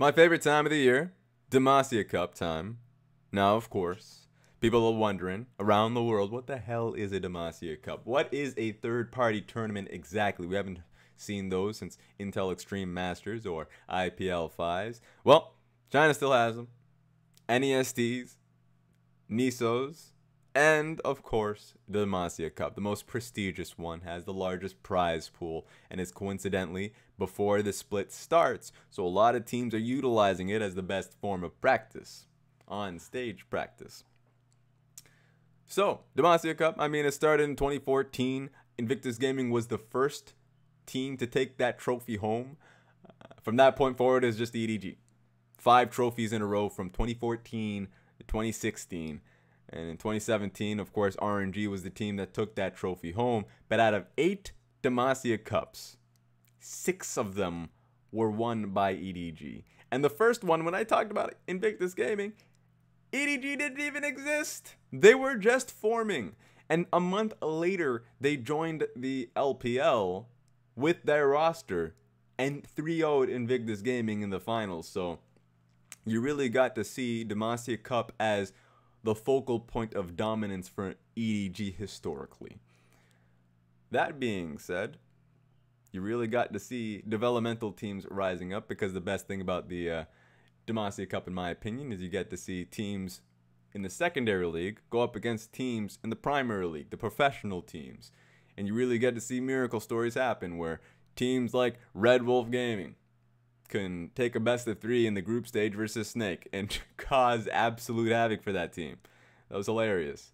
My favorite time of the year, Demacia Cup time. Now, of course, people are wondering around the world, what the hell is a Demacia Cup? What is a third-party tournament exactly? We haven't seen those since Intel Extreme Masters or IPL 5s. Well, China still has them. NESTs, NISOs, and, of course, the Demacia Cup, the most prestigious one, has the largest prize pool and is coincidentally before the split starts. So a lot of teams are utilizing it as the best form of practice, on-stage practice. So, Demacia Cup, it started in 2014. Invictus Gaming was the first team to take that trophy home. From that point forward, it's just EDG. 5 trophies in a row from 2014 to 2016. And in 2017, of course, RNG was the team that took that trophy home. But out of 8 Demacia Cups, 6 of them were won by EDG. And the first one, when I talked about Invictus Gaming, EDG didn't even exist. They were just forming. And a month later, they joined the LPL with their roster and 3-0'd Invictus Gaming in the finals. So you really got to see Demacia Cup as the focal point of dominance for EDG historically. That being said, you really got to see developmental teams rising up, because the best thing about the Demacia Cup, in my opinion, is you get to see teams in the secondary league go up against teams in the primary league, the professional teams. And you really get to see miracle stories happen where teams like Red Wolf Gaming can take a best of 3 in the group stage versus Snake and cause absolute havoc for that team. That was hilarious.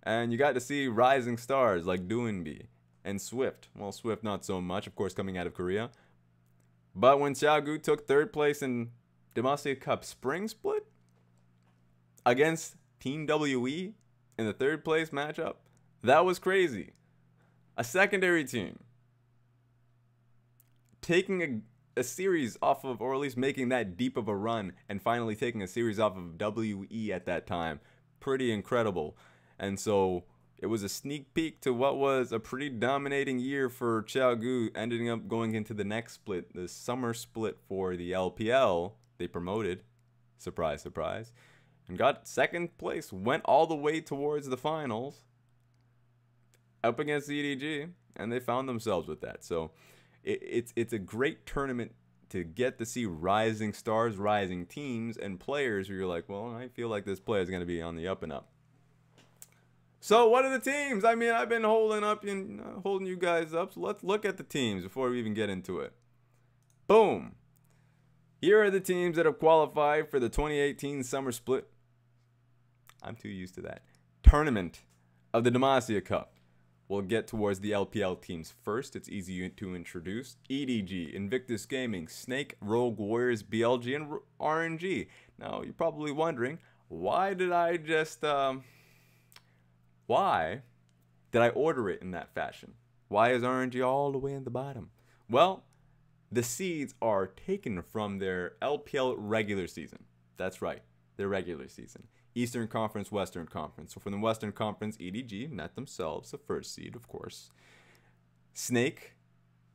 And you got to see rising stars like Doinby and Swift. Well, Swift not so much, of course, coming out of Korea. But when Xiaogu took 3rd place in Demacia Cup Spring Split against Team WE in the 3rd place matchup, that was crazy. A secondary team taking a series off of, or at least making that deep of a run, and finally taking a series off of WE at that time. Pretty incredible. And so it was a sneak peek to what was a pretty dominating year for Xiaogu, ending up going into the next split, the summer split for the LPL. They promoted, surprise, surprise, and got 2nd place, went all the way towards the finals up against EDG, and they found themselves with that. So it's a great tournament to get to see rising stars, rising teams, and players where you're like, well, I feel like this player is going to be on the up and up. So what are the teams? I've been holding you guys up. So let's look at the teams before we even get into it. Boom. Here are the teams that have qualified for the 2018 Summer Split. I'm too used to that. Tournament of the Demacia Cup. We'll get towards the LPL teams first. It's easy to introduce. EDG, Invictus Gaming, Snake, Rogue Warriors, BLG, and RNG. Now, you're probably wondering, why did I order it in that fashion? Why is RNG all the way in the bottom? Well, the seeds are taken from their LPL regular season. That's right, their regular season. Eastern Conference, Western Conference. So from the Western Conference, EDG net themselves the 1st seed, of course. Snake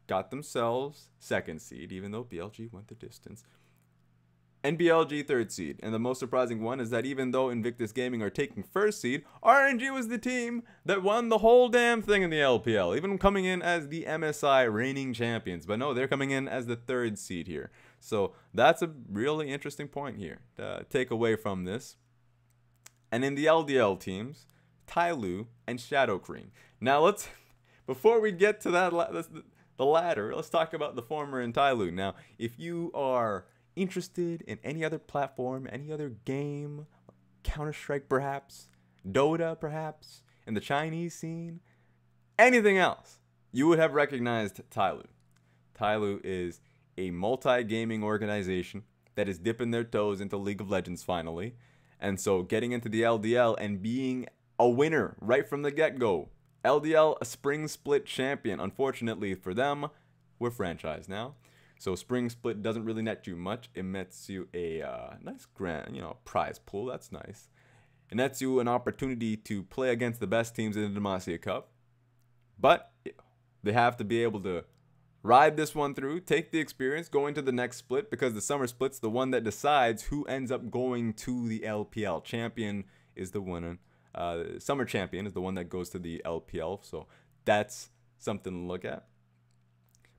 got themselves 2nd seed, even though BLG went the distance. And BLG 3rd seed. And the most surprising one is that even though Invictus Gaming are taking 1st seed, RNG was the team that won the whole damn thing in the LPL, even coming in as the MSI reigning champions. But no, they're coming in as the 3rd seed here. So that's a really interesting point here to take away from this. And in the LDL teams, Tyloo and Shadow Cream. Now before we get to that, the latter, let's talk about the former and Tyloo. Now, if you are interested in any other platform, any other game, Counter-Strike perhaps, Dota perhaps, in the Chinese scene, anything else, you would have recognized Tyloo. Tyloo is a multi-gaming organization that is dipping their toes into League of Legends finally. And so getting into the LDL and being a winner right from the get-go. LDL, a Spring Split champion. Unfortunately for them, we're franchised now. So Spring Split doesn't really net you much. It nets you a nice grand, prize pool. That's nice. It nets you an opportunity to play against the best teams in the Demacia Cup. But they have to be able to ride this one through, take the experience, go into the next split, because the summer split's the one that decides who ends up going to the LPL. Champion is the winner. Summer champion is the one that goes to the LPL, so that's something to look at.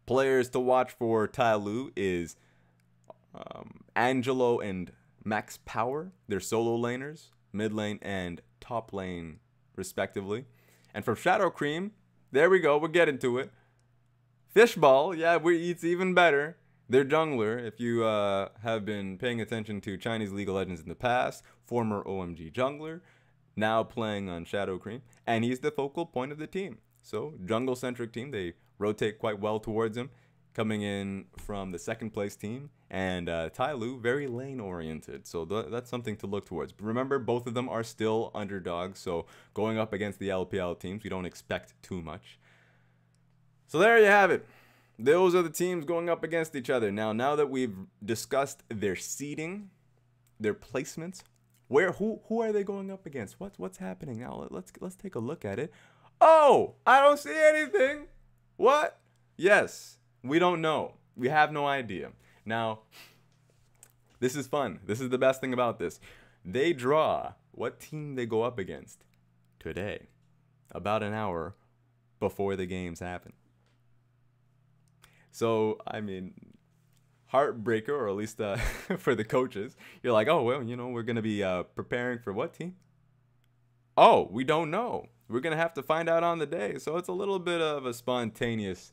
Players to watch for Tyloo is Angelo and Max Power. They're solo laners, mid lane and top lane respectively. And from Shadow Cream, there we go, we're getting to it. Fishball, yeah, it's even better. They're jungler. If you have been paying attention to Chinese League of Legends in the past, former OMG jungler, now playing on Shadow Cream, and he's the focal point of the team. So jungle-centric team, they rotate quite well towards him, coming in from the second place team, and Tyloo, very lane-oriented, so that's something to look towards. But remember, both of them are still underdogs, so going up against the LPL teams, we don't expect too much. So there you have it. Those are the teams going up against each other. Now that we've discussed their seeding, their placements, who are they going up against? What's happening now? Let's take a look at it. Oh, I don't see anything. What? Yes, we don't know. We have no idea. Now, this is fun. This is the best thing about this. They draw what team they go up against today, about an hour before the games happen. So, I mean, heartbreaker, or at least for the coaches. You're like, oh, well, you know, we're going to be preparing for what team? Oh, we don't know. We're going to have to find out on the day. So it's a little bit of a spontaneous,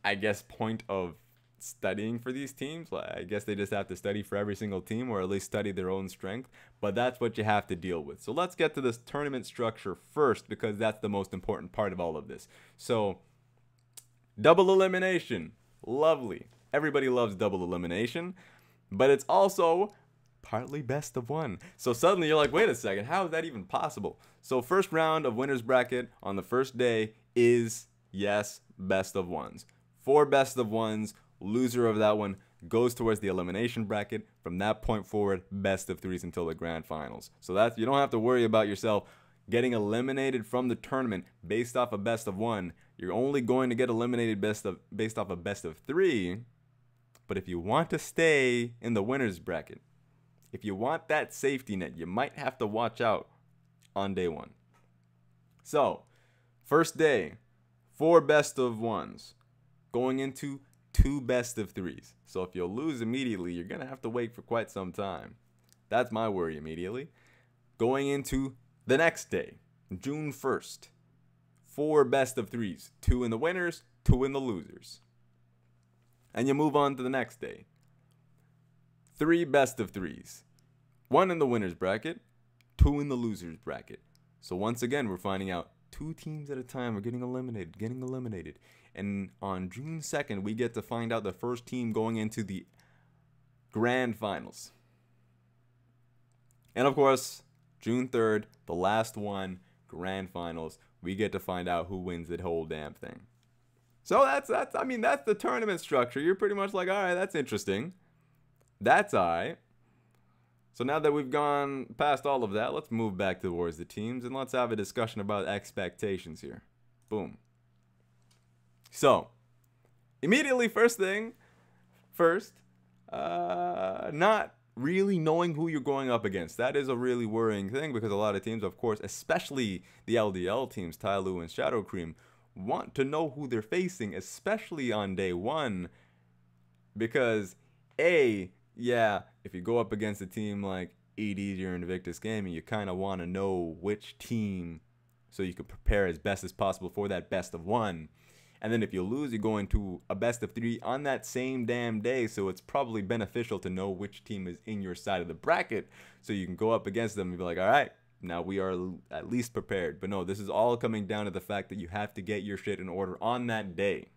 I guess, point of studying for these teams. I guess they just have to study for every single team, or at least study their own strength. But that's what you have to deal with. So let's get to this tournament structure first, because that's the most important part of all of this. So double elimination. Lovely. Everybody loves double elimination. But it's also partly best of one. So suddenly you're like, wait a second, how is that even possible? So first round of winners bracket on the first day is, yes, best of ones. 4 best of ones. Loser of that one goes towards the elimination bracket. From that point forward, best of 3s until the grand finals. So that's, you don't have to worry about yourself getting eliminated from the tournament based off a best of 1. You're only going to get eliminated based off a best of 3. But if you want to stay in the winners bracket, if you want that safety net, you might have to watch out on day 1. So, first day, 4 best of 1s going into 2 best of 3s. So if you'll lose immediately, you're going to have to wait for quite some time. That's my worry immediately. Going into the next day, June 1st, 4 best of 3s. 2 in the winners, 2 in the losers. And you move on to the next day. 3 best of 3s. 1 in the winners bracket, 2 in the losers bracket. So once again, we're finding out 2 teams at a time are getting eliminated. And on June 2nd, we get to find out the first team going into the grand finals. And of course, June 3rd, the last one, grand finals. We get to find out who wins the whole damn thing. So that's the tournament structure. You're pretty much like, all right, that's interesting. That's all right. So now that we've gone past all of that, let's move back towards the teams and let's have a discussion about expectations here. Boom. So, immediately, not really knowing who you're going up against. That is a really worrying thing, because a lot of teams, of course, especially the LDL teams, Tyloo and Shadow Cream, want to know who they're facing, especially on day 1, because yeah, if you go up against a team like EDs or Invictus Gaming, you kind of want to know which team so you can prepare as best as possible for that best of 1. And then if you lose, you go into a best of 3 on that same damn day, so it's probably beneficial to know which team is in your side of the bracket so you can go up against them and be like, all right, now we are at least prepared. But no, this is all coming down to the fact that you have to get your shit in order on that day.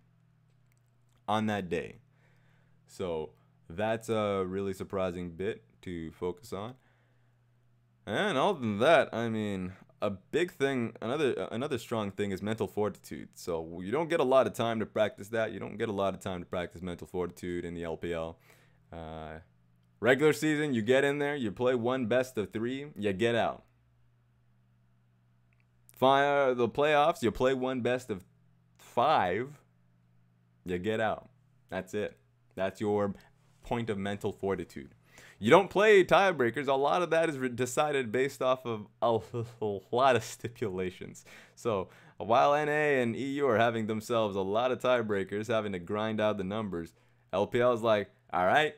So that's a really surprising bit to focus on. And other than that, I mean, a big thing, another strong thing is mental fortitude. So you don't get a lot of time to practice that. You don't get a lot of time to practice mental fortitude in the LPL. Regular season, you get in there, you play 1 best of 3, you get out. The playoffs, you play 1 best of 5, you get out. That's it. That's your point of mental fortitude. You don't play tiebreakers. A lot of that is decided based off of a lot of stipulations. So while NA and EU are having themselves a lot of tiebreakers, having to grind out the numbers, LPL is like, all right,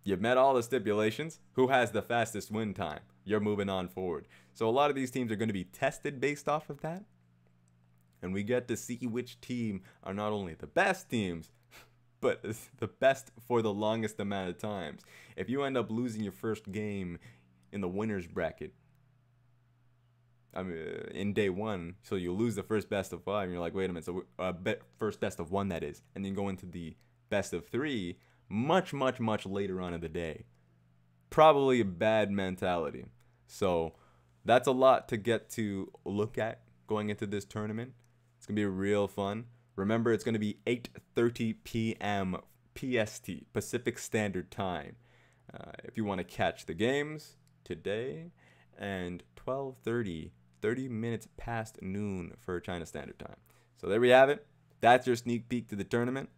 you've met all the stipulations. Who has the fastest win time? You're moving on forward. So a lot of these teams are going to be tested based off of that. And we get to see which team are not only the best teams, but the best for the longest amount of times. If you end up losing your first game in the winner's bracket, I mean, in day one, so you lose the first best of 5, and you're like, wait a minute, so first best of 1, that is, and then go into the best of 3 much later on in the day. Probably a bad mentality. So that's a lot to get to look at going into this tournament. It's gonna be real fun. Remember, it's going to be 8:30 p.m. PST, Pacific Standard Time. If you want to catch the games today, and 12:30, 30 minutes past noon for China Standard Time. So there we have it. That's your sneak peek to the tournament.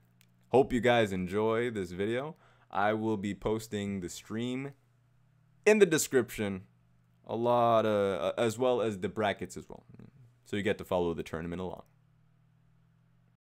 Hope you guys enjoy this video. I will be posting the stream in the description, as well as the brackets as well. So you get to follow the tournament along.